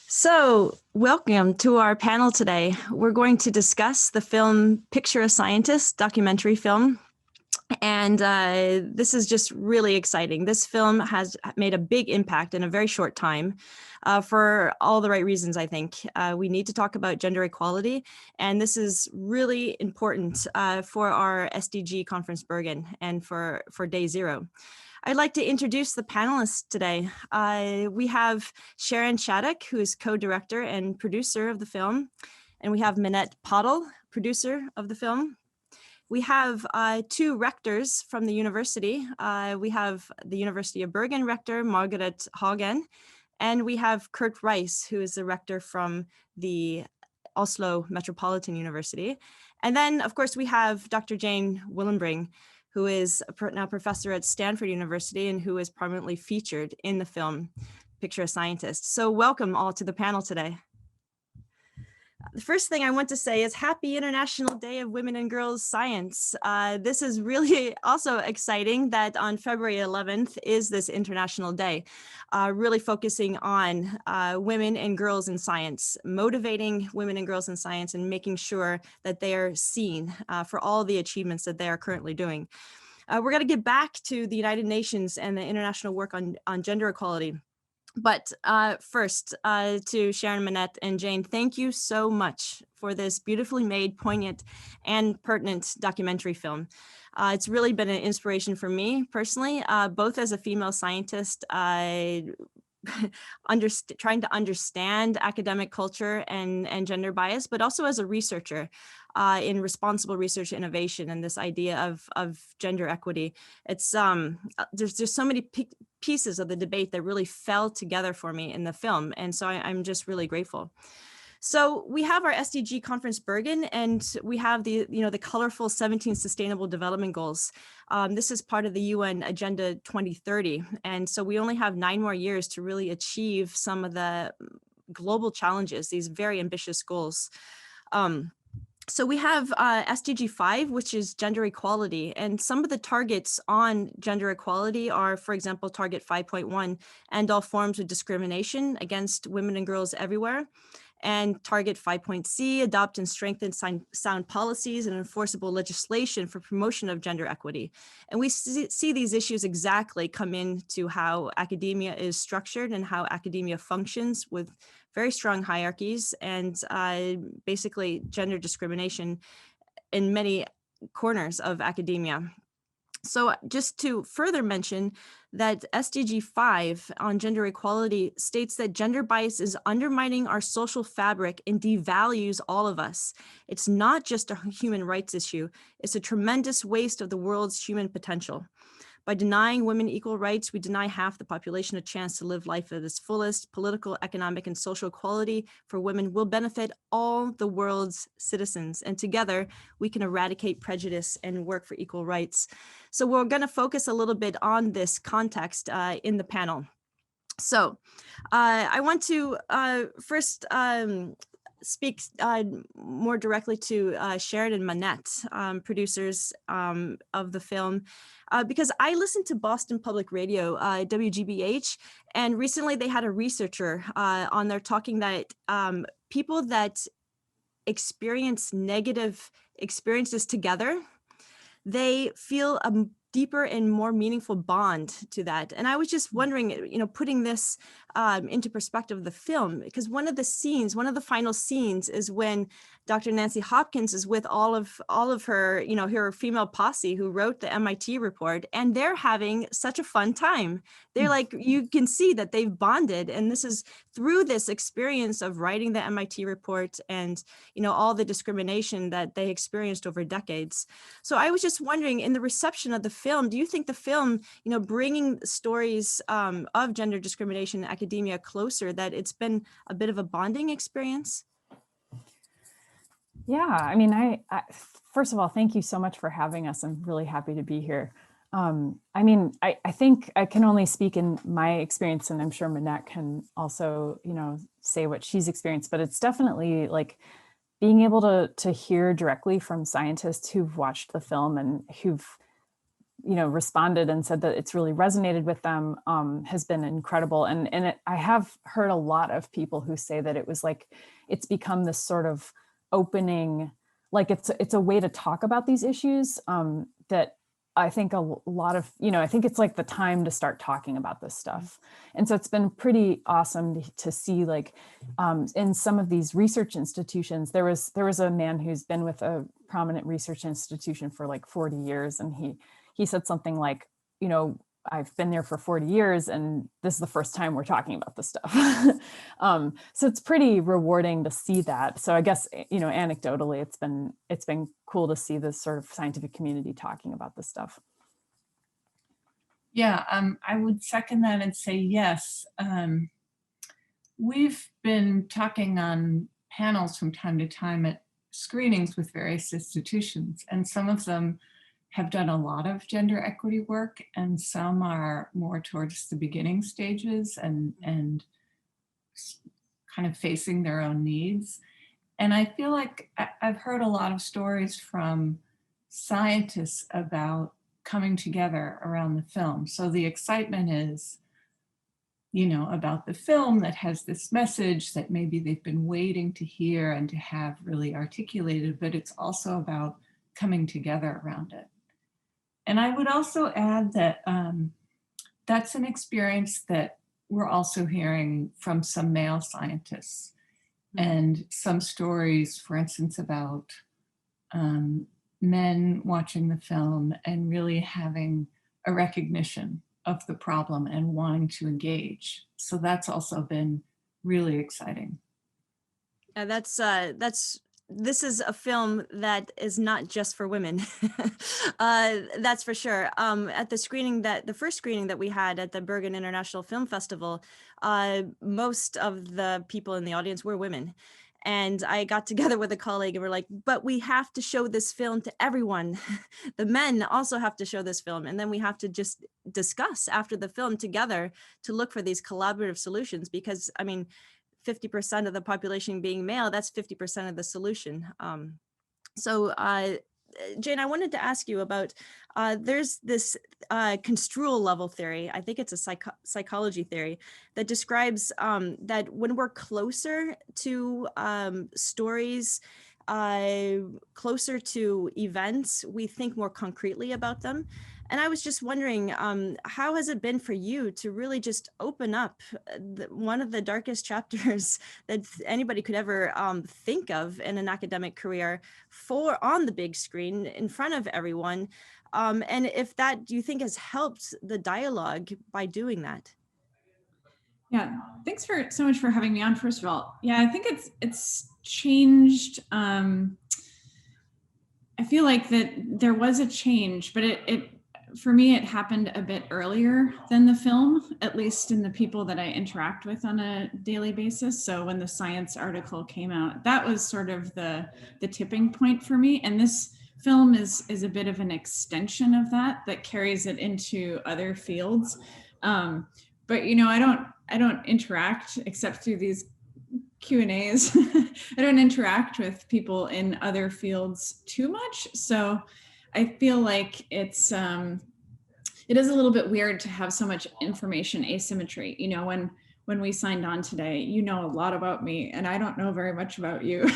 So, welcome to our panel today. We're going to discuss the film Picture a Scientist documentary film. And this is just really exciting. This film has made a big impact in a very short time for all the right reasons, I think. We need to talk about gender equality, and this is really important for our SDG Conference Bergen and for Day Zero. I'd like to introduce the panelists today. We have Sharon Shattuck, who is co-director and producer of the film, and we have Manette, producer of the film. We have two rectors from the university. We have the University of Bergen rector, Margareth Hagen, and we have Curt, who is the rector from the Oslo Metropolitan University. And then, of course, we have Dr. Jane Willenbring, who is now professor at Stanford University and who is prominently featured in the film Picture a Scientist. So welcome all to the panel today. The first thing I want to say is Happy International Day of Women and Girls Science. This is really also exciting that on February 11th is this International Day, really focusing on women and girls in science, motivating women and girls in science and making sure that they are seen for all the achievements that they are currently doing. We're going to get back to the United Nations and the international work on gender equality. But first, to Sharon, Manette, and Jane, thank you so much for this beautifully made, poignant, and pertinent documentary film. It's really been an inspiration for me personally, both as a female scientist, trying to understand academic culture and gender bias, but also as a researcher in responsible research innovation and this idea of gender equity. It's there's so many pieces of the debate that really fell together for me in the film, and so I'm just really grateful. So we have our SDG Conference Bergen, and we have the colorful 17 Sustainable Development Goals. This is part of the UN Agenda 2030, and so we only have 9 more years to really achieve some of the global challenges, these very ambitious goals. So we have SDG 5, which is gender equality, and some of the targets on gender equality are, for example, target 5.1, end all forms of discrimination against women and girls everywhere, and target 5.c, adopt and strengthen sound policies and enforceable legislation for promotion of gender equity. And we see these issues exactly come into how academia is structured and how academia functions with very strong hierarchies and basically gender discrimination in many corners of academia. So just to further mention that SDG 5 on gender equality states that gender bias is undermining our social fabric and devalues all of us. It's not just a human rights issue, it's a tremendous waste of the world's human potential. By denying women equal rights, we deny half the population a chance to live life at its fullest. Political, economic, and social equality for women will benefit all the world's citizens. And together, we can eradicate prejudice and work for equal rights. So we're going to focus a little bit on this context in the panel. So I want to first speak more directly to Sharon and Manette, producers of the film, because I listened to Boston Public Radio, WGBH, and recently they had a researcher on there talking that people that experience negative experiences together, they feel a deeper and more meaningful bond to that. And I was just wondering, putting this into perspective of the film, because one of the final scenes is when Dr. Nancy Hopkins is with all of her, her female posse who wrote the MIT report, and they're having such a fun time. They're like, you can see that they've bonded, and this is through this experience of writing the MIT report and, all the discrimination that they experienced over decades. So I was just wondering, in the reception of the film, do you think the film, bringing stories of gender discrimination in academia closer, that it's been a bit of a bonding experience? Yeah, I mean, I first of all, thank you so much for having us. I'm really happy to be here. I mean, I think I can only speak in my experience, and I'm sure Manette can also, say what she's experienced, but it's definitely like being able to hear directly from scientists who've watched the film and who've responded and said that it's really resonated with them has been incredible. And I have heard a lot of people who say that it was like, it's become this sort of opening, like it's a way to talk about these issues that I think a lot of, I think it's like the time to start talking about this stuff. And so it's been pretty awesome to see, like, in some of these research institutions, there was a man who's been with a prominent research institution for like 40 years. And he said something like, I've been there for 40 years and this is the first time we're talking about this stuff. So it's pretty rewarding to see that. So I guess, anecdotally, it's been cool to see this sort of scientific community talking about this stuff. Yeah, I would second that and say yes. We've been talking on panels from time to time at screenings with various institutions, and some of them have done a lot of gender equity work, and some are more towards the beginning stages and kind of facing their own needs. And I feel like I've heard a lot of stories from scientists about coming together around the film. So the excitement is, about the film that has this message that maybe they've been waiting to hear and to have really articulated, but it's also about coming together around it. And I would also add that that's an experience that we're also hearing from some male scientists, and some stories, for instance, about men watching the film and really having a recognition of the problem and wanting to engage. So that's also been really exciting. This is a film that is not just for women. That's for sure. At the first screening that we had at the Bergen International Film Festival, most of the people in the audience were women. And I got together with a colleague and we're like, but we have to show this film to everyone. The men also have to show this film. And then we have to just discuss after the film together to look for these collaborative solutions, because 50% of the population being male, that's 50% of the solution. Jane, I wanted to ask you about, there's this construal level theory, I think it's a psychology theory, that describes that when we're closer to stories, closer to events, we think more concretely about them. And I was just wondering, how has it been for you to really just open up one of the darkest chapters that anybody could ever think of in an academic career on the big screen in front of everyone? And if that, do you think, has helped the dialogue by doing that? Yeah, thanks so much for having me on, first of all. Yeah, I think it's changed. I feel like that there was a change, but it for me, it happened a bit earlier than the film, at least in the people that I interact with on a daily basis. So when the science article came out, that was sort of the tipping point for me. And this film is a bit of an extension of that carries it into other fields. But I don't interact except through these Q&As. I don't interact with people in other fields too much. So I feel like it is a little bit weird to have so much information asymmetry. When we signed on today, you know a lot about me and I don't know very much about you.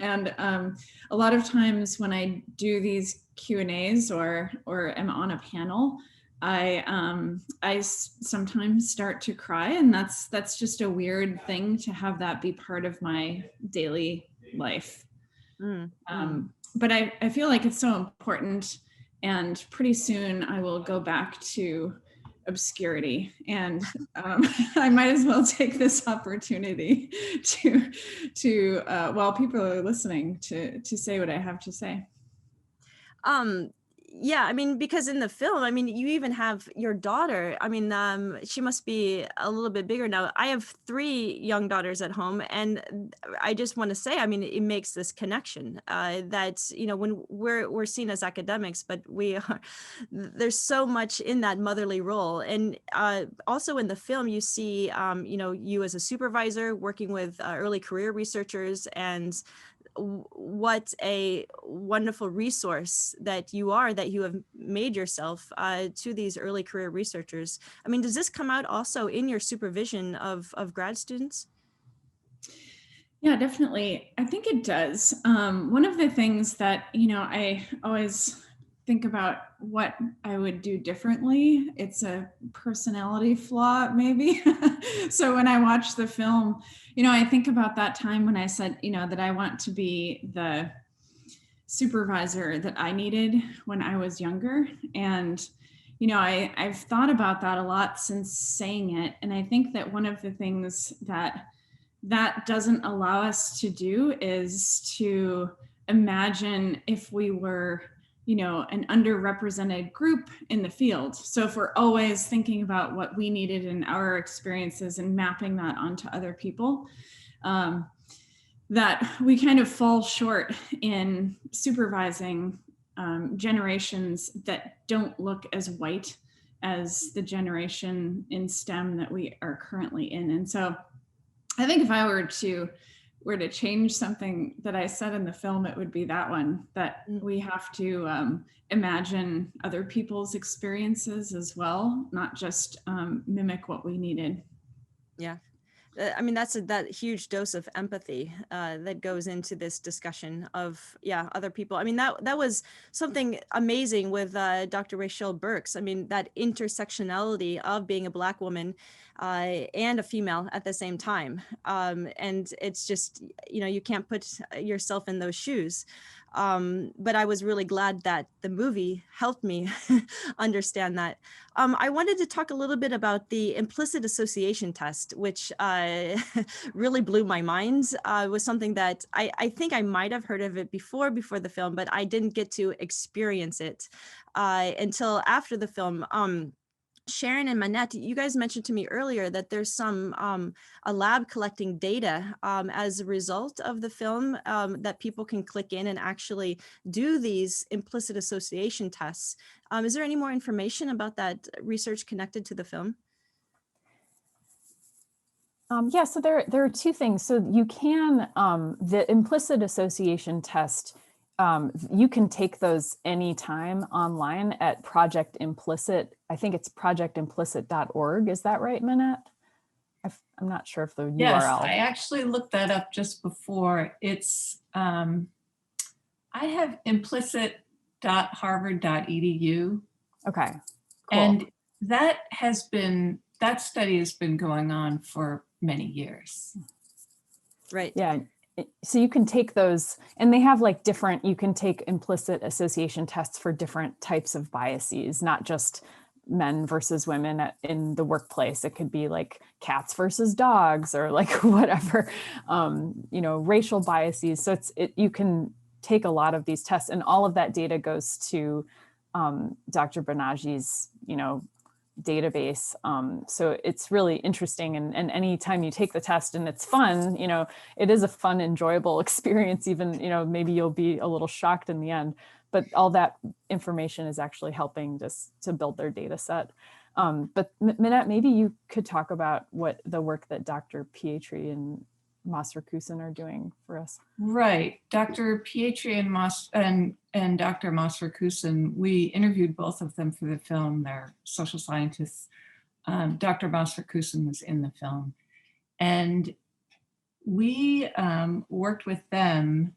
And a lot of times when I do these Q&As or am on a panel, I sometimes start to cry, and that's just a weird thing to have that be part of my daily life. But I feel like it's so important, and pretty soon I will go back to obscurity, and I might as well take this opportunity to while people are listening to say what I have to say. Yeah, because in the film, you even have your daughter. She must be a little bit bigger now. I have 3 young daughters at home, and I just want to say, it makes this connection that, when we're seen as academics, but there's so much in that motherly role. And also in the film, you see, you as a supervisor working with early career researchers, and what a wonderful resource that you have made yourself to these early career researchers. I mean, does this come out also in your supervision of grad students? Yeah, definitely. I think it does. One of the things that, I always think about what I would do differently. It's a personality flaw, maybe. So when I watch the film, I think about that time when I said, that I want to be the supervisor that I needed when I was younger. And, I've thought about that a lot since saying it. And I think that one of the things that doesn't allow us to do is to imagine if we were, an underrepresented group in the field. So if we're always thinking about what we needed in our experiences and mapping that onto other people, that we kind of fall short in supervising generations that don't look as white as the generation in STEM that we are currently in. And so I think if I were to change something that I said in the film, it would be that one, that we have to imagine other people's experiences as well, not just mimic what we needed. Yeah. I mean, that's that huge dose of empathy that goes into this discussion of, other people. I mean, that was something amazing with Dr. Rachel Burks. I mean, that intersectionality of being a Black woman and a female at the same time. And it's just, you can't put yourself in those shoes. But I was really glad that the movie helped me understand that. I wanted to talk a little bit about the implicit association test, which really blew my mind. It was something that I think I might have heard of it before the film, but I didn't get to experience it until after the film. Sharon and Manette, you guys mentioned to me earlier that there's some a lab collecting data as a result of the film that people can click in and actually do these implicit association tests. Is there any more information about that research connected to the film? Yeah, so there are two things. So you can, the implicit association test, you can take those anytime online at Project Implicit. I think it's projectimplicit.org. Is that right, Manette? I'm not sure if the URL. Yes, I actually looked that up just before. It's, I have implicit.harvard.edu. Okay, cool. And that study has been going on for many years. Right. Yeah. So you can take those, and they have like you can take implicit association tests for different types of biases, not just men versus women in the workplace. It could be like cats versus dogs or like whatever, racial biases. So you can take a lot of these tests, and all of that data goes to Dr. Banaji's, database. So it's really interesting. And anytime you take the test and it's fun, it is a fun, enjoyable experience, even, maybe you'll be a little shocked in the end, but all that information is actually helping just to build their data set. But Manette, maybe you could talk about what the work that Dr. Pietri and Masrakusen are doing for us. Right. Dr. Pietri and Dr. Masrakusen, we interviewed both of them for the film. They're social scientists. Dr. Masrakusen was in the film. And we worked with them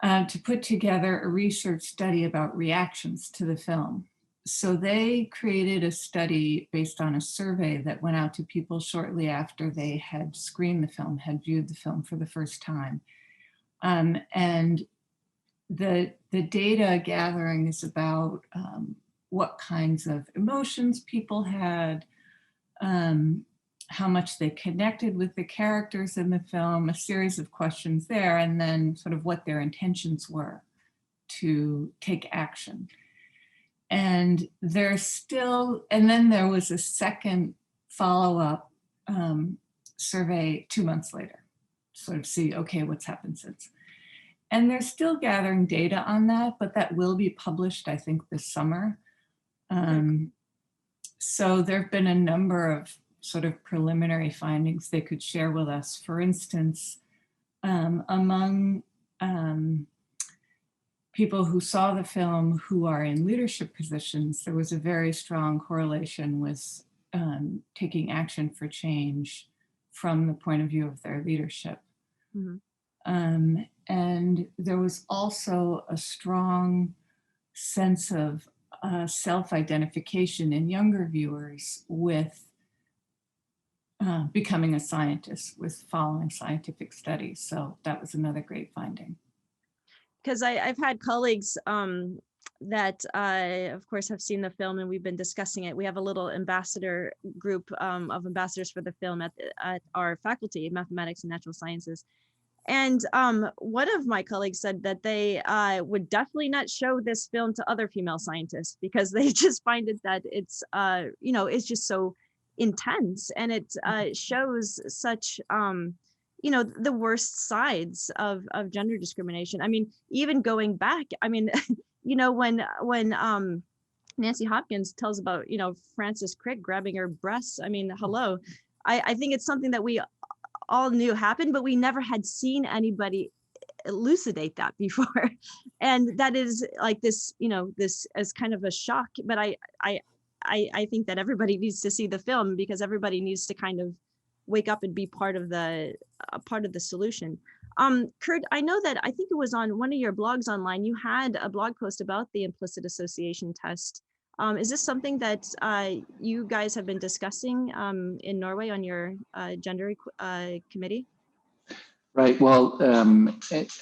to put together a research study about reactions to the film. So they created a study based on a survey that went out to people shortly after they had screened the film, had viewed the film for the first time. And the data gathering is about what kinds of emotions people had, how much they connected with the characters in the film, a series of questions there, and then sort of what their intentions were to take action. And then there was a second follow-up survey 2 months later, sort of see, okay, what's happened since. And they're still gathering data on that, but that will be published, I think, this summer. So there've been a number of sort of preliminary findings they could share with us. For instance, among people who saw the film who are in leadership positions, there was a very strong correlation with taking action for change from the point of view of their leadership. And there was also a strong sense of self-identification in younger viewers with becoming a scientist, with following scientific studies. So that was another great finding. Because I've had colleagues that of course have seen the film, and we've been discussing it. We have a little ambassador group of ambassadors for the film at our faculty, Mathematics and Natural Sciences. And one of my colleagues said that they would definitely not show this film to other female scientists because they just find it that it's, you know, it's just so intense, and it shows such, you know, the worst sides of gender discrimination. I mean, even going back, I mean, you know, when Nancy Hopkins tells about, you know, Frances Crick grabbing her breasts, I mean, hello, I think it's something that we all knew happened, but we never had seen anybody elucidate that before. And that is like this, you know, this as kind of a shock, but I think that everybody needs to see the film because everybody needs to kind of wake up and be part of the solution. Curt, I know that I think it was on one of your blogs online, you had a blog post about the implicit association test. Is this something that you guys have been discussing in Norway on your gender committee? Right. Well,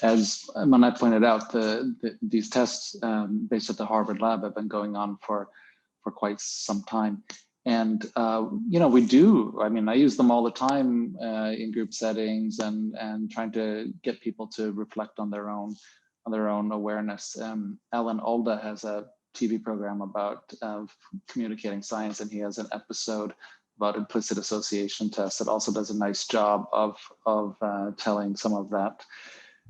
as Manette pointed out, these tests based at the Harvard lab have been going on for quite some time. And, you know, we do, I mean, I use them all the time in group settings and trying to get people to reflect on their own awareness. Alan Alda has a TV program about communicating science, and he has an episode about implicit association tests that also does a nice job of telling some of that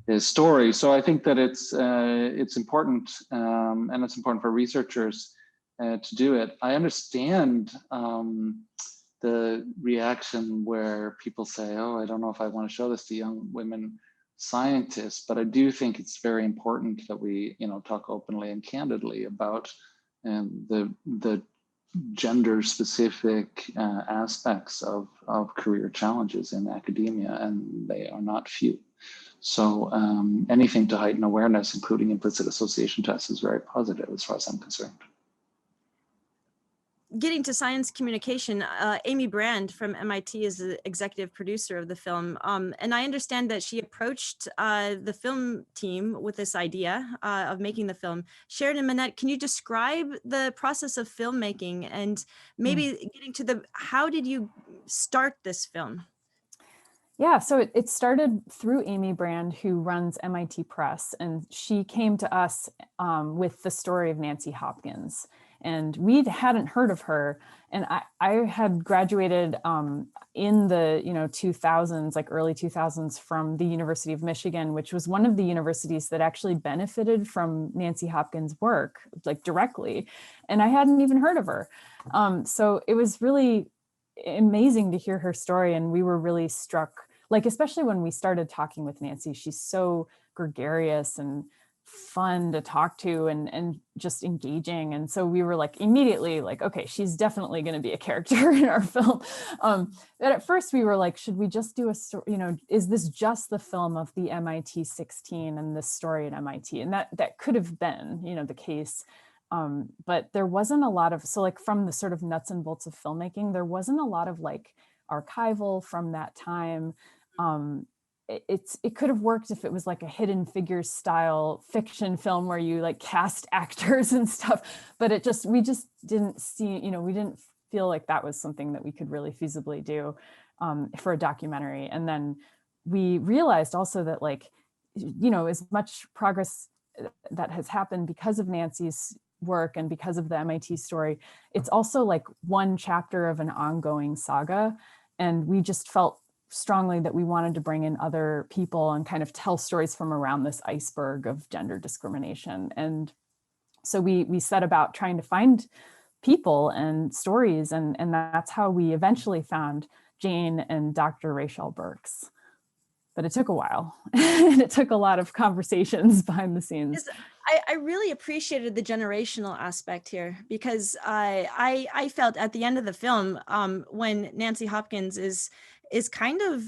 his story. So I think that it's important, and it's important for researchers to do it. I understand the reaction where people say, "Oh, I don't know if I want to show this to young women scientists," but I do think it's very important that we, you know, talk openly and candidly about the gender-specific aspects of career challenges in academia, and they are not few. So anything to heighten awareness, including implicit association tests, is very positive as far as I'm concerned. Getting to science communication, Amy Brand from MIT is the executive producer of the film. And I understand that she approached the film team with this idea of making the film. Sharon and Manette, can you describe the process of filmmaking and maybe getting to how did you start this film? Yeah, so it started through Amy Brand, who runs MIT Press, and she came to us with the story of Nancy Hopkins. And we hadn't heard of her. And I had graduated in the 2000s, like early 2000s, from the University of Michigan, which was one of the universities that actually benefited from Nancy Hopkins' work, like directly. And I hadn't even heard of her. So it was really amazing to hear her story. And we were really struck, like, especially when we started talking with Nancy, she's so gregarious and fun to talk to and just engaging. And so we were like immediately like, okay, she's definitely going to be a character in our film. But at first we were like, should we just do a story, is this just the film of the MIT 16 and this story at MIT? And that could have been, the case. But there wasn't a lot of, so like from the sort of nuts and bolts of filmmaking, there wasn't a lot of like archival from that time. It could have worked if it was like a Hidden Figures style fiction film where you like cast actors and stuff, but we just didn't see, we didn't feel like that was something that we could really feasibly do for a documentary. And then we realized also that like, as much progress that has happened because of Nancy's work and because of the MIT story, it's also like one chapter of an ongoing saga. And we just felt strongly that we wanted to bring in other people and kind of tell stories from around this iceberg of gender discrimination. And so we set about trying to find people and stories, and that's how we eventually found Jane and Dr. Rachel Burks. but it took a while and it took a lot of conversations behind the scenes. I really appreciated the generational aspect here, because I felt at the end of the film, when Nancy Hopkins is kind of,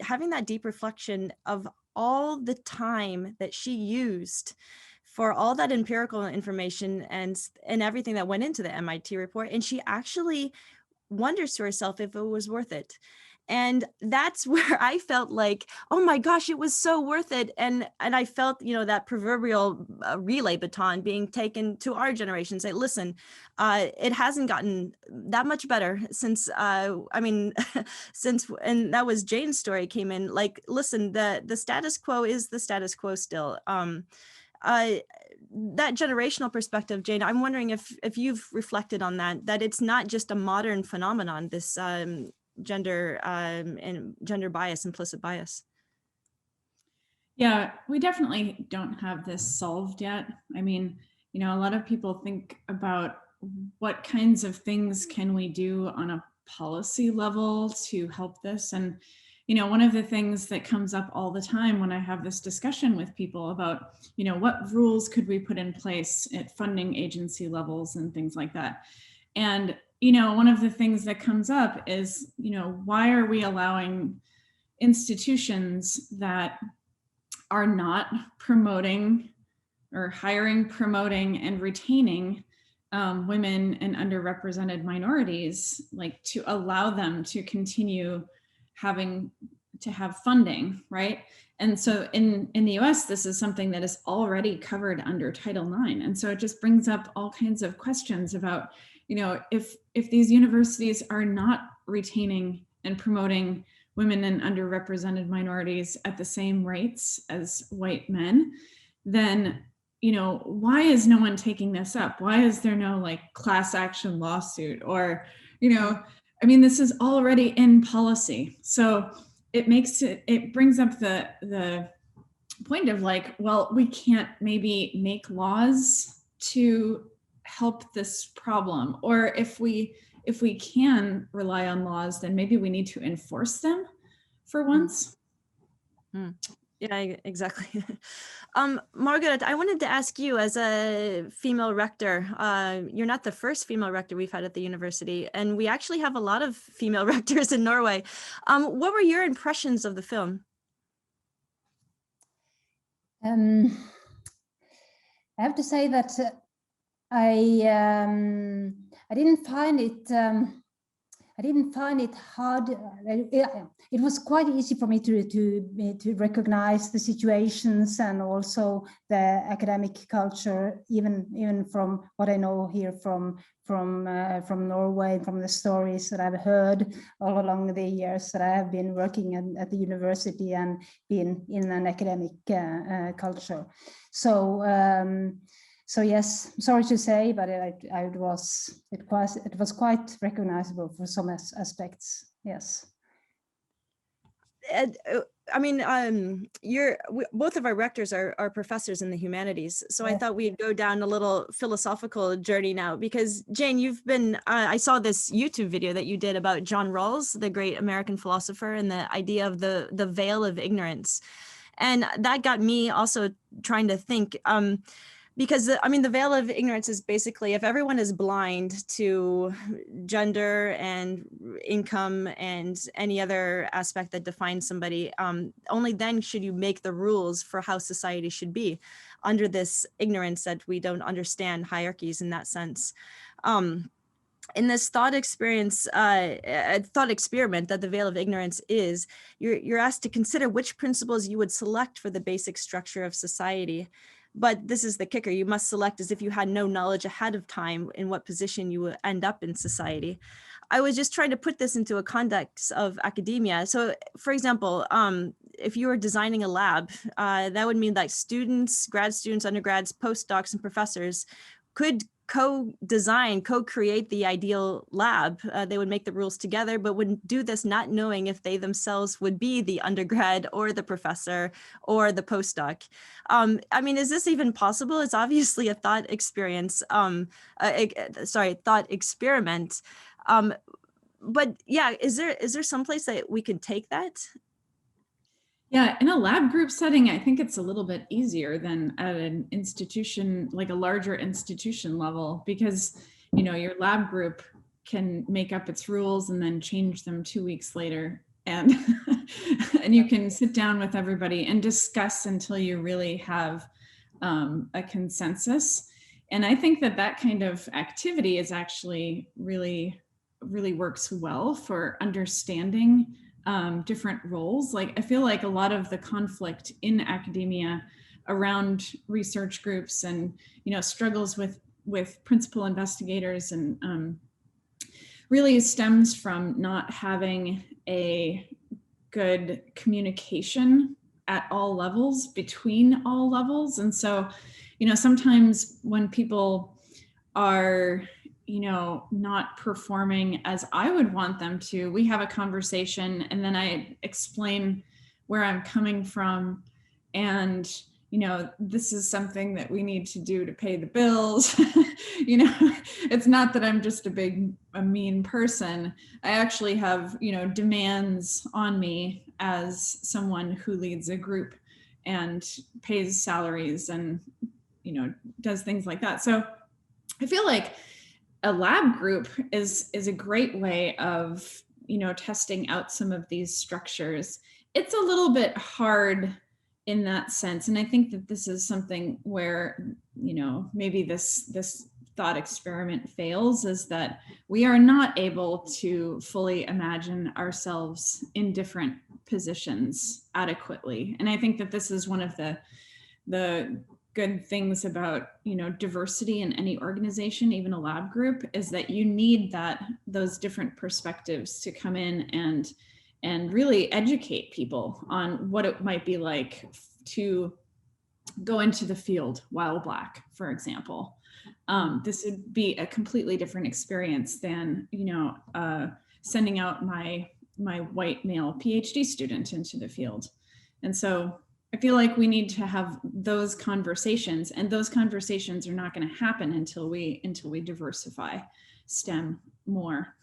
having that deep reflection of all the time that she used for all that empirical information and everything that went into the MIT report. And she actually wonders to herself if it was worth it. And that's where I felt like, oh my gosh, it was so worth it. And I felt, that proverbial relay baton being taken to our generation, say, listen, it hasn't gotten that much better since, since, and that was Jane's story came in, like, listen, the status quo is the status quo still. That generational perspective, Jane, I'm wondering if you've reflected on that it's not just a modern phenomenon, this gender and gender bias, implicit bias. Yeah, we definitely don't have this solved yet. I mean, a lot of people think about what kinds of things can we do on a policy level to help this. And, one of the things that comes up all the time when I have this discussion with people about, what rules could we put in place at funding agency levels and things like that. And, one of the things that comes up is, why are we allowing institutions that are not promoting or hiring, promoting, and retaining women and underrepresented minorities, like to allow them to continue having to have funding, right? And so in the US, this is something that is already covered under Title IX. And so it just brings up all kinds of questions about, if these universities are not retaining and promoting women and underrepresented minorities at the same rates as white men, then, why is no one taking this up? Why is there no class action lawsuit? Or, this is already in policy. So it brings up the point of well, we can't maybe make laws to help this problem. Or if we can rely on laws, then maybe we need to enforce them for once. Yeah, exactly. Margareth, I wanted to ask you, as a female rector, you're not the first female rector we've had at the university, and we actually have a lot of female rectors in Norway. What were your impressions of the film? I have to say that I didn't find it hard. It was quite easy for me to recognize the situations and also the academic culture, even from what I know here from Norway, from the stories that I've heard all along the years that I have been working at the university and been in an academic culture. So yes, sorry to say, but it was quite recognizable for some aspects. Yes. Both of our rectors are professors in the humanities, so I thought we'd go down a little philosophical journey now, because Jane, you've been. I saw this YouTube video that you did about John Rawls, the great American philosopher, and the idea of the veil of ignorance, and that got me also trying to think. Because the veil of ignorance is basically, if everyone is blind to gender and income and any other aspect that defines somebody, only then should you make the rules for how society should be, under this ignorance that we don't understand hierarchies in that sense. In this thought experiment that the veil of ignorance is, you're asked to consider which principles you would select for the basic structure of society. But this is the kicker: you must select as if you had no knowledge ahead of time in what position you will end up in society. I was just trying to put this into a context of academia. So, for example, if you were designing a lab, that would mean that students, grad students, undergrads, postdocs, and professors could co-design, co-create the ideal lab. They would make the rules together, but would do this not knowing if they themselves would be the undergrad or the professor or the postdoc. Is this even possible? It's obviously a thought experience. Thought experiment. But yeah, is there some place that we could take that? Yeah, in a lab group setting, I think it's a little bit easier than at an institution, like a larger institution level, because, you know, your lab group can make up its rules and then change them 2 weeks later. And, and you can sit down with everybody and discuss until you really have a consensus. And I think that that kind of activity is actually really works well for understanding different roles. Like I feel like a lot of the conflict in academia around research groups and, you know, struggles with principal investigators and really stems from not having a good communication at all levels, between all levels. And so, you know, sometimes when people are, you know, not performing as I would want them to, we have a conversation and then I explain where I'm coming from. And, you know, this is something that we need to do to pay the bills. You know, it's not that I'm just a mean person. I actually have, you know, demands on me as someone who leads a group and pays salaries and, you know, does things like that. So I feel like a lab group is a great way of, you know, testing out some of these structures. It's a little bit hard in that sense. And I think that this is something where, you know, maybe this thought experiment fails, is that we are not able to fully imagine ourselves in different positions adequately. And I think that this is one of the good things about, you know, diversity in any organization, even a lab group, is that you need those different perspectives to come in and really educate people on what it might be like to go into the field while Black, for example. This would be a completely different experience than, you know, sending out my white male PhD student into the field. And so I feel like we need to have those conversations, and those conversations are not going to happen until we diversify STEM more.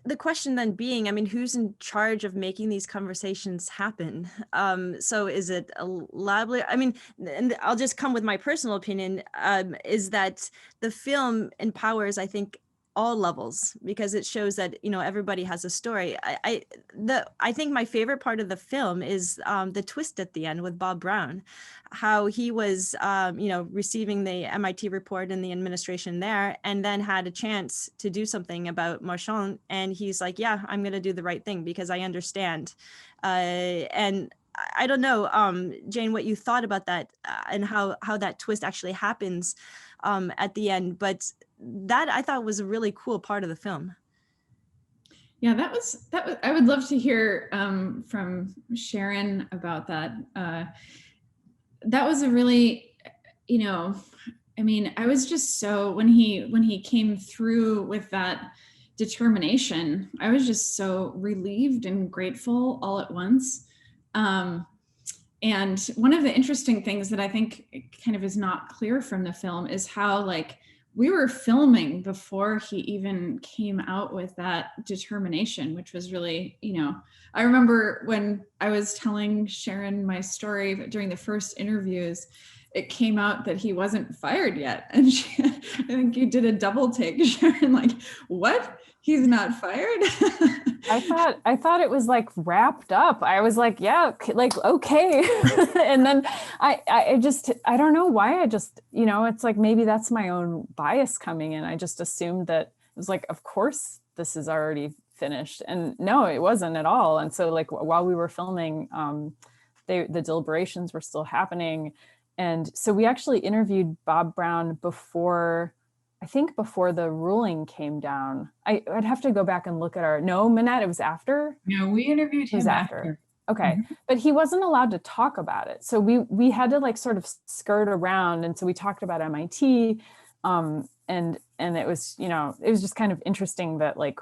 The question then being, I mean, who's in charge of making these conversations happen? So is it a lab? I mean, and I'll just come with my personal opinion, is that the film empowers, I think, all levels, because it shows that, you know, everybody has a story. I think my favorite part of the film is the twist at the end with Bob Brown, how he was, you know, receiving the MIT report and the administration there, and then had a chance to do something about Marchand. And he's like, yeah, I'm going to do the right thing because I understand. And I don't know, Jane, what you thought about that and how that twist actually happens at the end. But that I thought was a really cool part of the film. Yeah, that was I would love to hear from Sharon about that. That was a really, you know, I mean, I was just so, when he came through with that determination, I was just so relieved and grateful all at once. And one of the interesting things that I think kind of is not clear from the film is how, like, we were filming before he even came out with that determination, which was really, you know, I remember when I was telling Sharon my story during the first interviews, it came out that he wasn't fired yet. And I think you did a double take, Sharon, like, what? He's not fired? I thought it was like wrapped up. I was like, yeah, like, okay. And then I don't know why I just, you know, it's like, maybe that's my own bias coming in. I just assumed that it was like, of course, this is already finished. And no, it wasn't at all. And so like while we were filming, the deliberations were still happening. And so we actually interviewed Bob Brown before the ruling came down. I'd have to go back and look at Manette, it was after? No, we interviewed him after. Okay, But he wasn't allowed to talk about it. So we had to like sort of skirt around. And so we talked about MIT, and it was, you know, it was just kind of interesting that like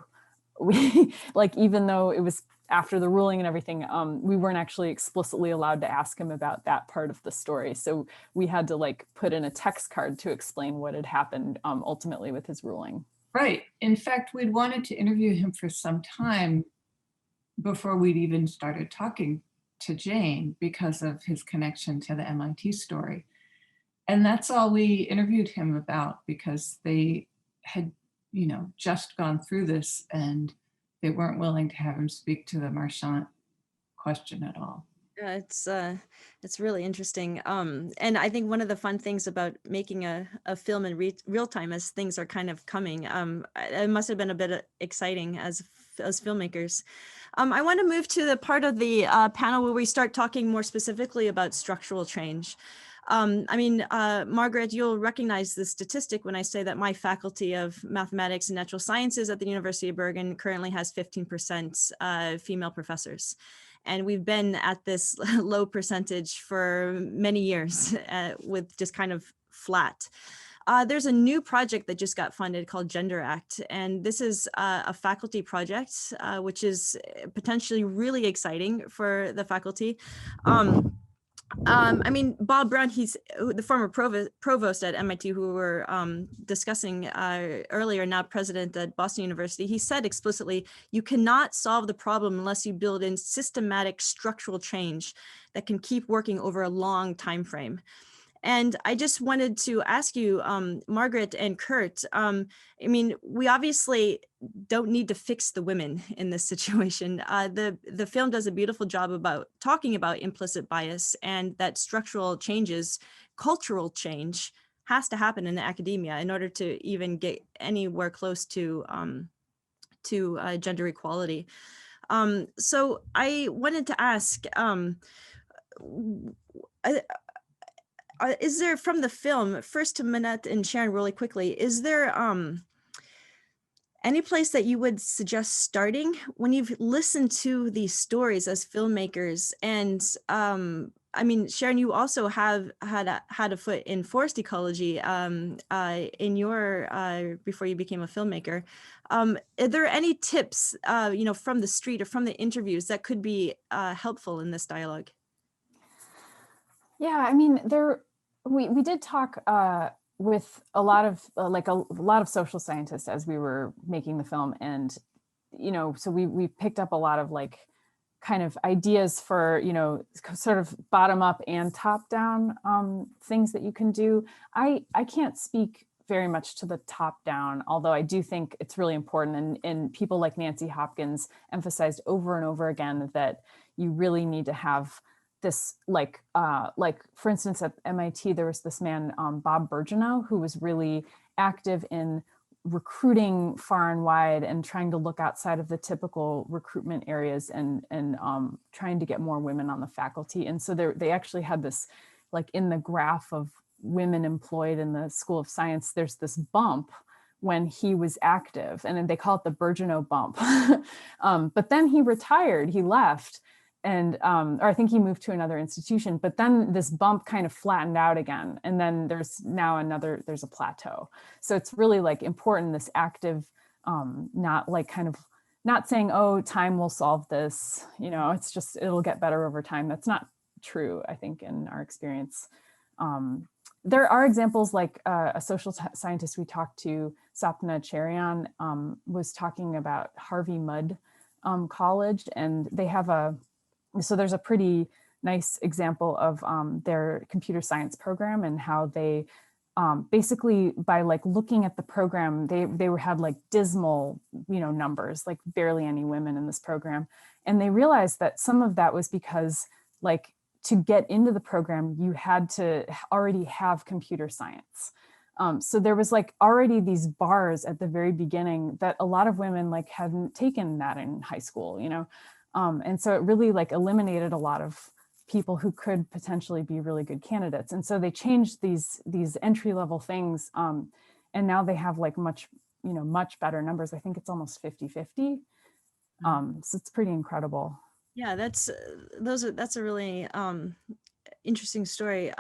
we, like, even though it was after the ruling and everything, we weren't actually explicitly allowed to ask him about that part of the story. So we had to like put in a text card to explain what had happened ultimately with his ruling. Right. In fact, we'd wanted to interview him for some time before we'd even started talking to Jane because of his connection to the MIT story. And that's all we interviewed him about, because they had, you know, just gone through this and they weren't willing to have him speak to the Marchand question at all. It's really interesting. And I think one of the fun things about making a film in real time as things are kind of coming, it must have been a bit exciting as filmmakers. I want to move to the part of the panel where we start talking more specifically about structural change. I mean, Margareth, you'll recognize the statistic when I say that my faculty of mathematics and natural sciences at the University of Bergen currently has 15% female professors. And we've been at this low percentage for many years with just kind of flat. There's a new project that just got funded called Gender Act. And this is a faculty project, which is potentially really exciting for the faculty. I mean, Bob Brown, he's the former provost at MIT who we were discussing earlier, now president at Boston University. He said explicitly, you cannot solve the problem unless you build in systematic structural change that can keep working over a long time frame. And I just wanted to ask you, Margareth and Curt, I mean, we obviously don't need to fix the women in this situation. The film does a beautiful job about talking about implicit bias, and that structural changes, cultural change, has to happen in academia in order to even get anywhere close to gender equality. So I wanted to ask, is there, from the film, first to Manette and Sharon really quickly, is there any place that you would suggest starting when you've listened to these stories as filmmakers? And I mean, Sharon, you also have had a foot in forest ecology in your before you became a filmmaker. Are there any tips, you know, from the street or from the interviews that could be helpful in this dialogue? Yeah, I mean, we did talk with a lot of a lot of social scientists as we were making the film, and you know, so we picked up a lot of like kind of ideas for, you know, sort of bottom up and top down things that you can do. I can't speak very much to the top down, although I do think it's really important, and people like Nancy Hopkins emphasized over and over again that you really need to have this, like for instance, at MIT, there was this man, Bob Bergeneau, who was really active in recruiting far and wide and trying to look outside of the typical recruitment areas and trying to get more women on the faculty. And so they actually had this, like in the graph of women employed in the School of Science, there's this bump when he was active, and then they call it the Bergeneau bump. But then he retired, he left. And, or I think he moved to another institution, but then this bump kind of flattened out again. And then there's a plateau. So it's really like important, this active, not like kind of not saying, oh, time will solve this, you know, it's just, it'll get better over time. That's not true, I think, in our experience. There are examples like a social scientist we talked to, Sapna Cherian, was talking about Harvey Mudd College, and they have so there's a pretty nice example of their computer science program, and how they basically, by like looking at the program, they had like dismal, you know, numbers, like barely any women in this program. And they realized that some of that was because, like, to get into the program, you had to already have computer science. So there was like already these bars at the very beginning that a lot of women like hadn't taken that in high school, you know. And so it really like eliminated a lot of people who could potentially be really good candidates. And so they changed these entry-level things. And now they have like much better numbers. I think it's almost 50-50. So it's pretty incredible. Yeah, that's a really interesting story.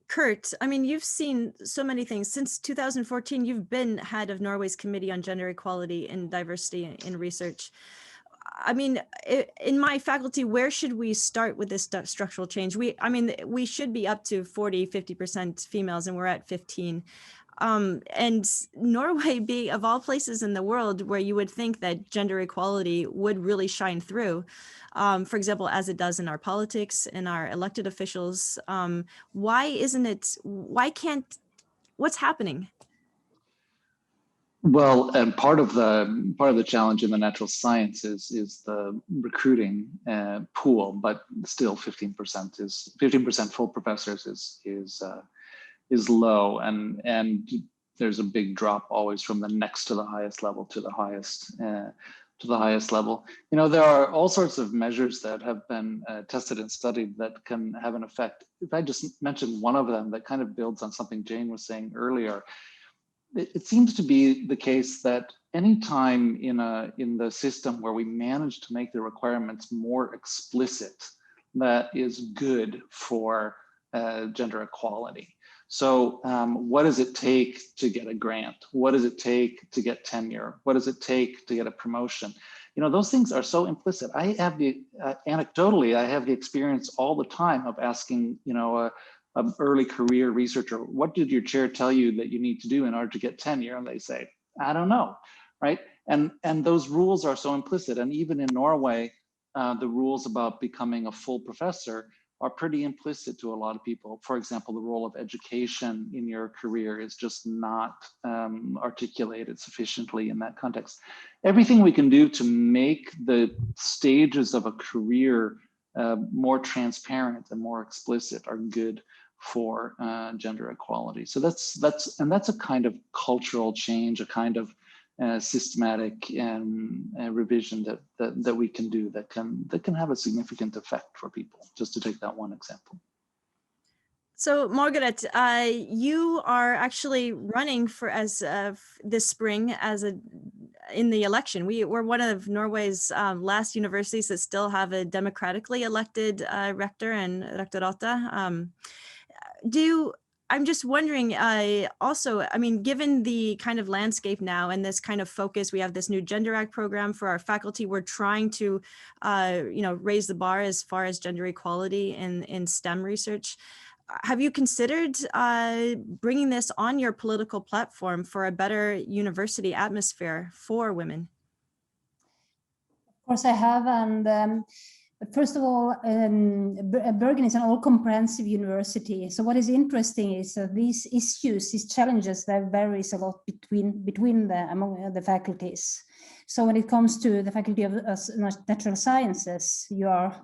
Curt, I mean, you've seen so many things. Since 2014, you've been head of Norway's Committee on Gender Equality and Diversity in Research. I mean, in my faculty, where should we start with this structural change? I mean, we should be up to 40, 50% females, and we're at 15. And Norway being, of all places in the world where you would think that gender equality would really shine through, for example, as it does in our politics, in our elected officials, what's happening? Well, and part of the challenge in the natural sciences is the recruiting pool, but still 15% full professors is low, and there's a big drop always from the next to the highest level to the highest level. You know, there are all sorts of measures that have been tested and studied that can have an effect. If I just mentioned one of them that kind of builds on something Jane was saying earlier, it seems to be the case that anytime in the system where we manage to make the requirements more explicit, that is good for gender equality. So what does it take to get a grant? What does it take to get tenure? What does it take to get a promotion? You know, those things are so implicit. I have anecdotally, I have the experience all the time of asking, you know, an early career researcher, what did your chair tell you that you need to do in order to get tenure? And they say, I don't know, right? And those rules are so implicit. And even in Norway, the rules about becoming a full professor are pretty implicit to a lot of people. For example, the role of education in your career is just not articulated sufficiently in that context. Everything we can do to make the stages of a career more transparent and more explicit are good for gender equality. So that's a kind of cultural change, a kind of systematic revision that we can do that can have a significant effect for people, just to take that one example. So Margareth, you are actually running for this spring in the election. We're one of Norway's last universities that still have a democratically elected rector and rectorate. I'm just wondering also, I mean, given the kind of landscape now and this kind of focus, we have this new Gender Act program for our faculty. We're trying to, raise the bar as far as gender equality in STEM research. Have you considered bringing this on your political platform for a better university atmosphere for women? Of course I have, and but first of all, Bergen is an all-comprehensive university. So what is interesting is that these issues, these challenges, that varies a lot among the faculties. So when it comes to the faculty of natural sciences, you are,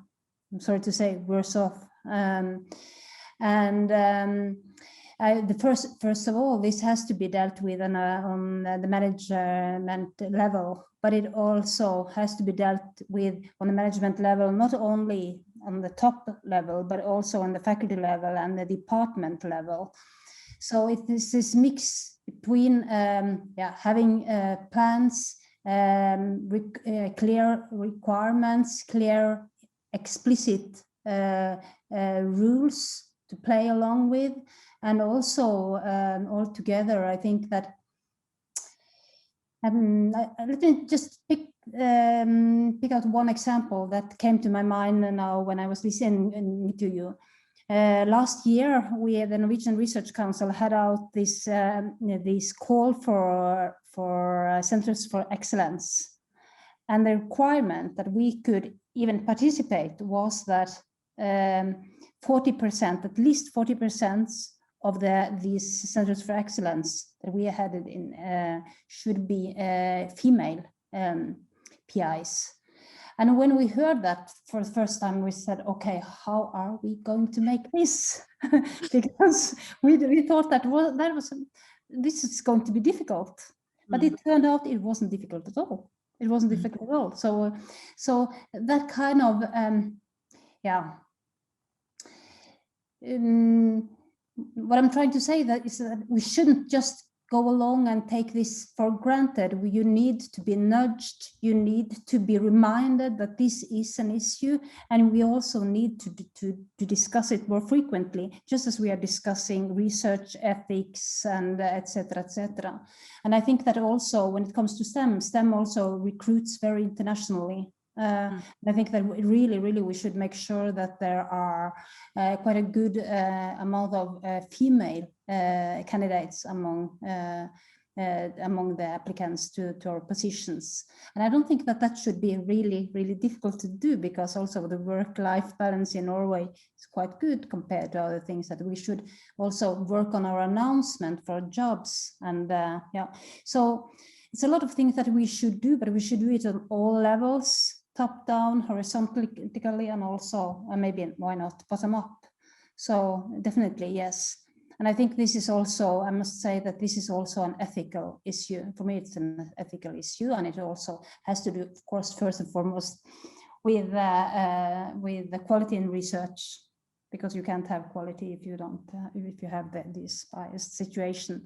I'm sorry to say, worse off. First of all, this has to be dealt with on the management level, but it also has to be dealt with on the management level, not only on the top level, but also on the faculty level and the department level. So it is this mix between having plans, clear requirements, clear explicit rules to play along with, and also altogether, I think that let me just pick out one example that came to my mind now when I was listening to you. Last year, the Norwegian Research Council had out this call for centers for excellence, and the requirement that we could even participate was that 40%, at least 40% of these centers for excellence that we had in should be female PIs. And when we heard that for the first time, we said, okay, how are we going to make this? Because we thought this is going to be difficult, but it turned out it wasn't difficult at all. It wasn't difficult at all. So that kind of, what I'm trying to say is that we shouldn't just go along and take this for granted. You need to be nudged. You need to be reminded that this is an issue, and we also need to discuss it more frequently, just as we are discussing research ethics and et cetera. And I think that also when it comes to STEM also recruits very internationally. I think that really we should make sure that there are quite a good amount of female candidates among the applicants to our positions. And I don't think that that should be really difficult to do, because also the work-life balance in Norway is quite good compared to other things, that we should also work on our announcement for jobs. And yeah, so it's a lot of things that we should do, but we should do it on all levels, top down, horizontally, and also maybe, why not, bottom up. So definitely, yes. And I think this is also, I must say that this is also an ethical issue. For me, it's an ethical issue, and it also has to do, of course, first and foremost with the quality in research, because you can't have quality if you don't, if you have this biased situation.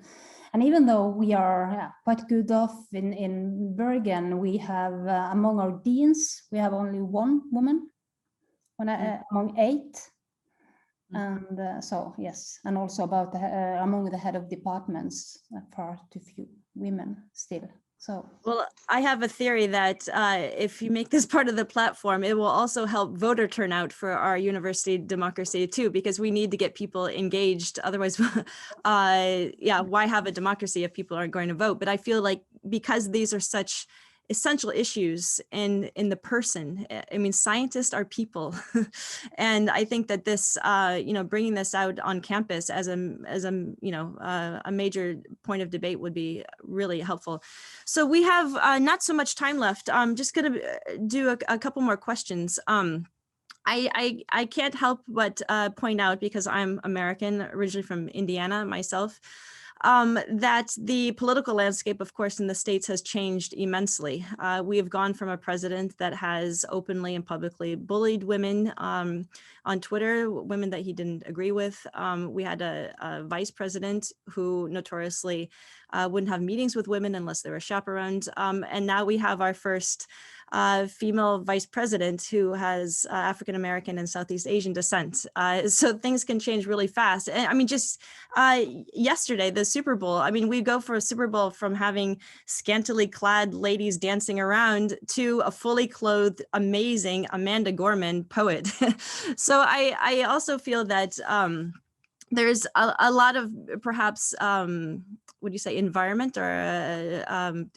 And even though we are quite good off in Bergen, we have among our deans, we have only one woman among 8. And so, yes, and also about among the head of departments, far too few women still. So, well, I have a theory that if you make this part of the platform, it will also help voter turnout for our university democracy too, because we need to get people engaged. Otherwise, yeah, why have a democracy if people aren't going to vote? But I feel like because these are such essential issues in the person. I mean, scientists are people. And I think that this, bringing this out on campus as a major point of debate would be really helpful. So we have not so much time left. I'm just gonna do a couple more questions. I can't help but point out, because I'm American, originally from Indiana myself, that the political landscape, of course, in the States has changed immensely. We have gone from a president that has openly and publicly bullied women on Twitter, women that he didn't agree with. We had a vice president who notoriously wouldn't have meetings with women unless they were chaperoned. And now we have our first female vice president who has African-American and Southeast Asian descent. So things can change really fast. And I mean, just yesterday, the Super Bowl, I mean, we go for a Super Bowl from having scantily clad ladies dancing around to a fully clothed, amazing Amanda Gorman poet. So I also feel that there's a lot of perhaps, would you say, environment or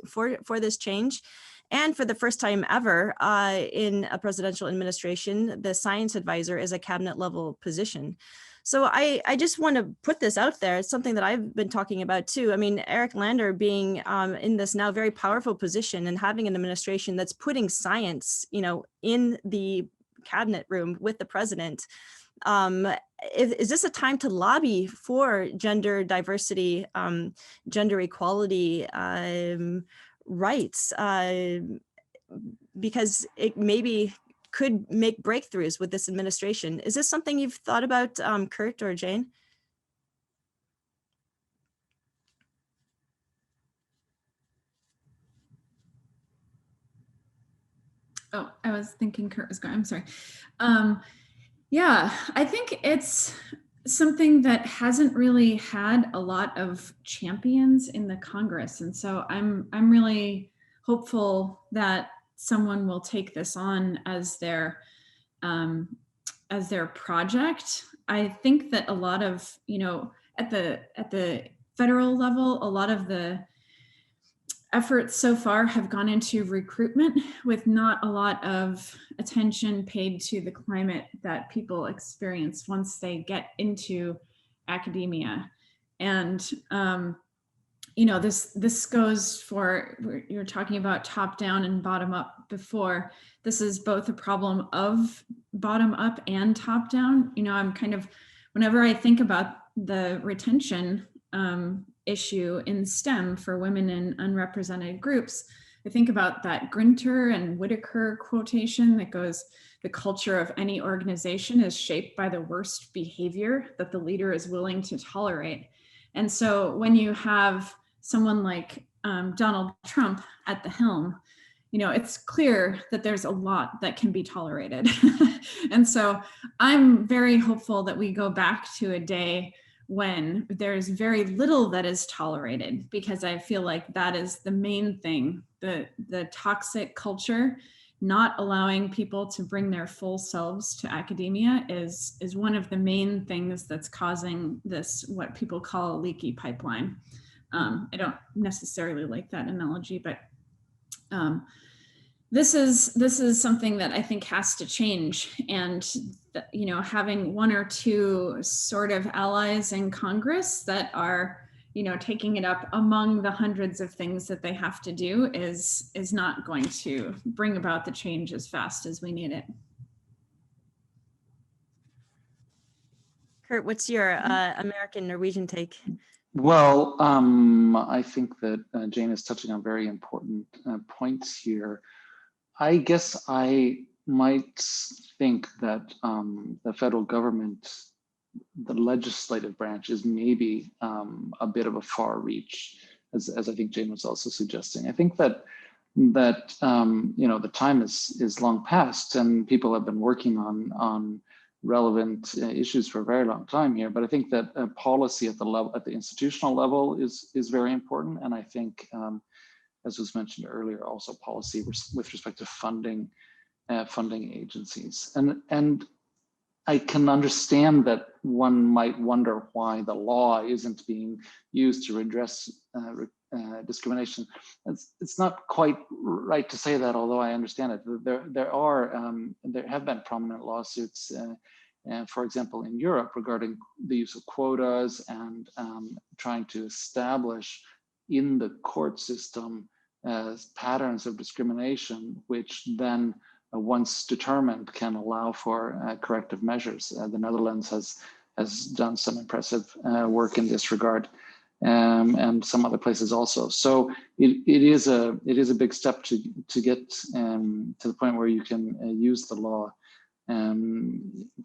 for this change. And for the first time ever in a presidential administration, the science advisor is a cabinet level position. So I just want to put this out there. It's something that I've been talking about too. I mean, Eric Lander being in this now very powerful position and having an administration that's putting science, in the cabinet room with the president. Is this a time to lobby for gender diversity, gender equality, rights, because it maybe could make breakthroughs with this administration? Is this something you've thought about, Curt or Jane? Oh, I was thinking Curt was going, I'm sorry. Yeah, I think it's something that hasn't really had a lot of champions in the Congress. And so I'm really hopeful that someone will take this on as their project. I think that a lot of, at the federal level, a lot of the efforts so far have gone into recruitment with not a lot of attention paid to the climate that people experience once they get into academia. And, this goes for, you're talking about top down and bottom up before. This is both a problem of bottom up and top down. I'm kind of, whenever I think about the retention issue in STEM for women in unrepresented groups, I think about that Grinter and Whitaker quotation that goes, "The culture of any organization is shaped by the worst behavior that the leader is willing to tolerate." And so when you have someone like Donald Trump at the helm, it's clear that there's a lot that can be tolerated. And so I'm very hopeful that we go back to a day when there's very little that is tolerated, because I feel like that is the main thing. The toxic culture not allowing people to bring their full selves to academia is one of the main things that's causing this, what people call a leaky pipeline. I don't necessarily like that analogy, but this is something that I think has to change. And you know, having one or two sort of allies in Congress that are, you know, taking it up among the hundreds of things that they have to do is not going to bring about the change as fast as we need it. Curt, what's your American Norwegian take? Well, I think that Jane is touching on very important points here. I guess I might think that the federal government, the legislative branch, is maybe a bit of a far reach, as I think Jane was also suggesting. I think that you know, the time is long past, and people have been working on relevant issues for a very long time here. But I think that policy at the institutional level is very important, and I think, as was mentioned earlier, also policy with respect to funding agencies. And I can understand that one might wonder why the law isn't being used to redress discrimination. It's not quite right to say that, although I understand it. There have been prominent lawsuits, for example, in Europe, regarding the use of quotas and trying to establish in the court system patterns of discrimination, which then, once determined, can allow for corrective measures. The Netherlands has done some impressive work in this regard, and some other places also. So it is a big step to get to the point where you can use the law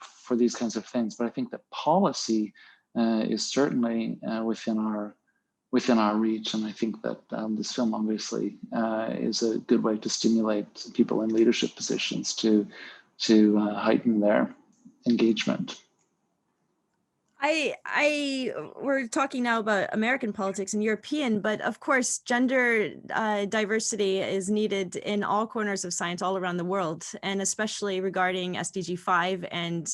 for these kinds of things. But I think that policy is certainly within our reach, and I think that this film obviously is a good way to stimulate people in leadership positions to heighten their engagement. We're talking now about American politics and European, but of course, gender diversity is needed in all corners of science all around the world, and especially regarding SDG 5 and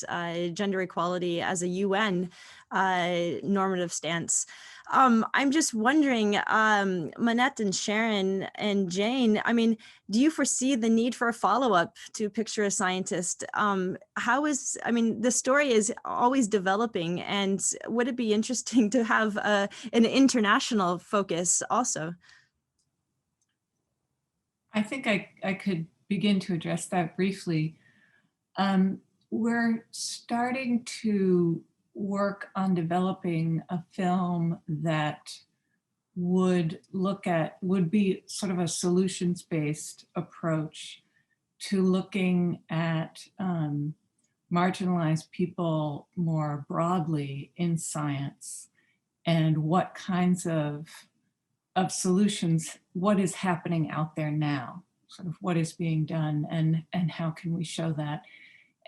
gender equality as a UN normative stance. I'm just wondering, Manette and Sharon and Jane, I mean, do you foresee the need for a follow-up to Picture a Scientist? The story is always developing, and would it be interesting to have an international focus also? I think I could begin to address that briefly. We're starting to work on developing a film that would be sort of a solutions-based approach to looking at marginalized people more broadly in science, and what kinds of solutions, what is happening out there now, sort of what is being done, and how can we show that.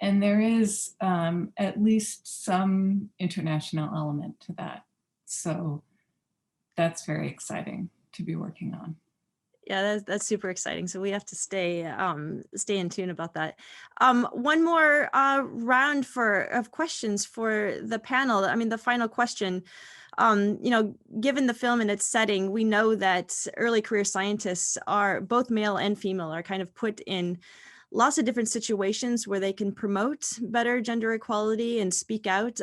And there is at least some international element to that. So that's very exciting to be working on. Yeah, that's super exciting. So we have to stay in tune about that. One more round of questions for the panel. I mean, the final question. Given the film and its setting, we know that early career scientists are both male and female, are kind of put in lots of different situations where they can promote better gender equality and speak out.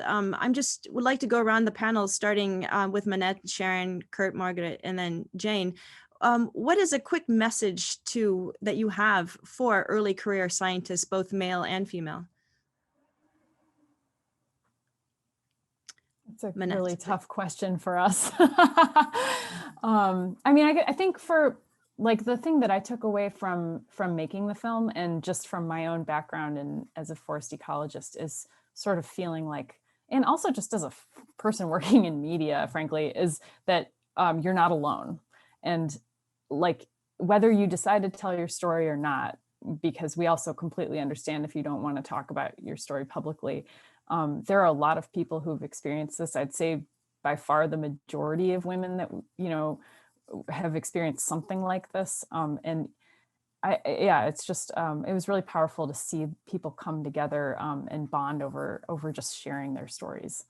Would like to go around the panel, starting with Manette, Sharon, Curt, Margareth, and then Jane. What is a quick message that you have for early career scientists, both male and female? It's a Manette. really tough question for us. I think for like the thing that I took away from making the film, and just from my own background and as a forest ecologist, is sort of feeling like, and also just as a person working in media, frankly, is that you're not alone. And like, whether you decide to tell your story or not, because we also completely understand if you don't want to talk about your story publicly, there are a lot of people who've experienced this. I'd say by far the majority of women that, have experienced something like this. And yeah, it's just, it was really powerful to see people come together and bond over just sharing their stories.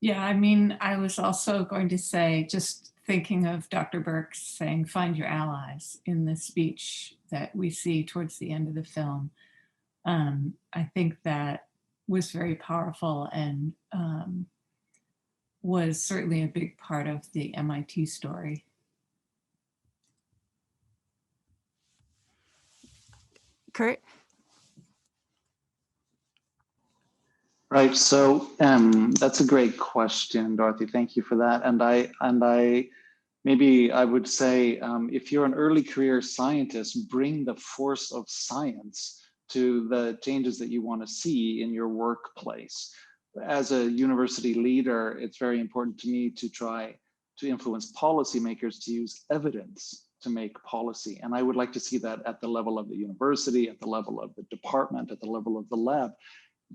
Yeah, I mean, I was also going to say, just thinking of Dr. Burke's saying, find your allies in the speech that we see towards the end of the film. I think that was very powerful and was certainly a big part of the MIT story. Curt? Right. So that's a great question, Dorothy. Thank you for that. And I maybe I would say, if you're an early career scientist, bring the force of science to the changes that you want to see in your workplace. As a university leader, it's very important to me to try to influence policymakers to use evidence to make policy. And I would like to see that at the level of the university, at the level of the department, at the level of the lab.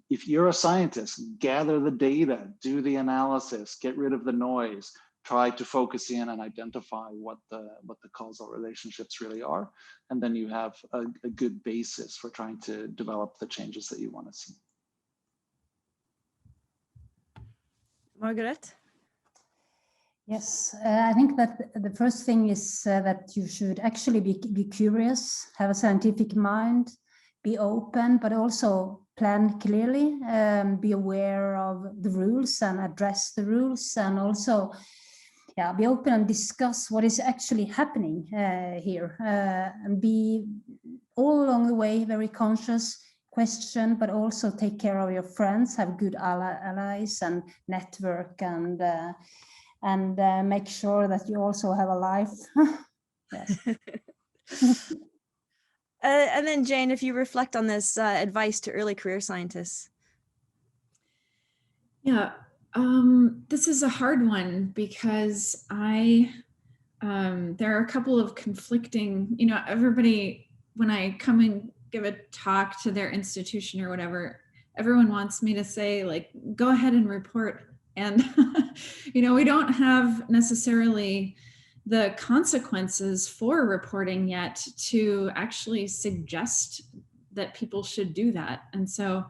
If you're a scientist, gather the data, do the analysis, get rid of the noise, try to focus in and identify what the causal relationships really are. And then you have a good basis for trying to develop the changes that you want to see. Margareth? Yes, I think that the first thing is that you should actually be curious, have a scientific mind, be open, but also plan clearly, be aware of the rules and address the rules, and also be open and discuss what is actually happening here, and be all along the way very conscious, question, but also take care of your friends, have good allies and network, and make sure that you also have a life. Yes. And then Jane, if you reflect on this advice to early career scientists. Yeah, this is a hard one because there are a couple of conflicting, everybody, when I come and give a talk to their institution or whatever, everyone wants me to say, like, go ahead and report. And, we don't have necessarily the consequences for reporting yet to actually suggest that people should do that. And so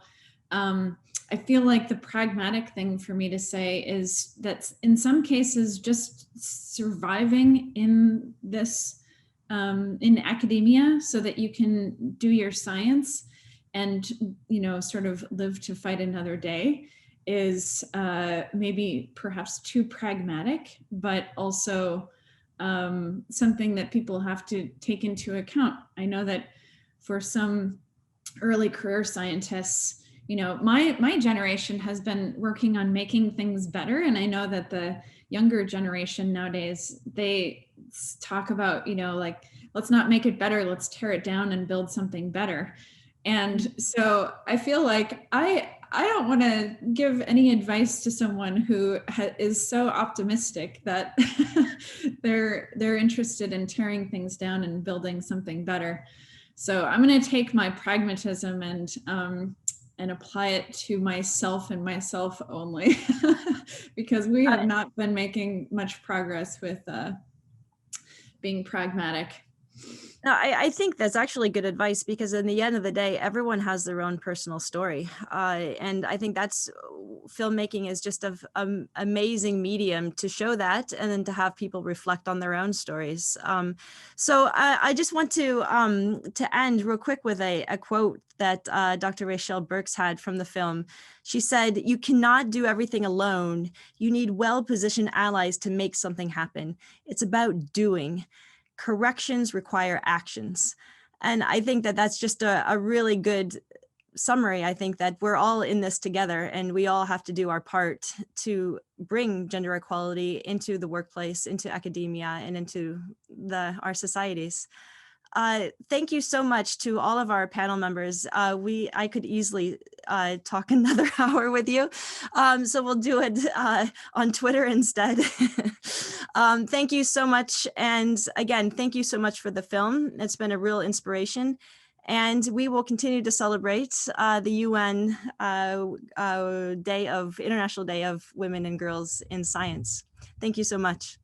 I feel like the pragmatic thing for me to say is that in some cases, just surviving in this, in academia so that you can do your science and, sort of live to fight another day is maybe perhaps too pragmatic, but also something that people have to take into account. I know that for some early career scientists, my generation has been working on making things better. And I know that the younger generation nowadays, they talk about, like, let's not make it better, let's tear it down and build something better. And so I feel like I don't want to give any advice to someone who is so optimistic that they're interested in tearing things down and building something better. So I'm going to take my pragmatism and apply it to myself and myself only, because we have not been making much progress with being pragmatic. No, I think that's actually good advice, because in the end of the day, everyone has their own personal story. And I think that's, filmmaking is just an amazing medium to show that, and then to have people reflect on their own stories. So I just want to end real quick with a quote that Dr. Rachel Burks had from the film. She said, "You cannot do everything alone. You need well-positioned allies to make something happen. It's about doing. Corrections require actions." And I think that that's just a really good summary. I think that we're all in this together, and we all have to do our part to bring gender equality into the workplace, into academia, and into our societies. Thank you so much to all of our panel members. I could easily talk another hour with you, so we'll do it on Twitter instead. Thank you so much. And again, thank you so much for the film. It's been a real inspiration. And we will continue to celebrate the UN International Day of Women and Girls in Science. Thank you so much.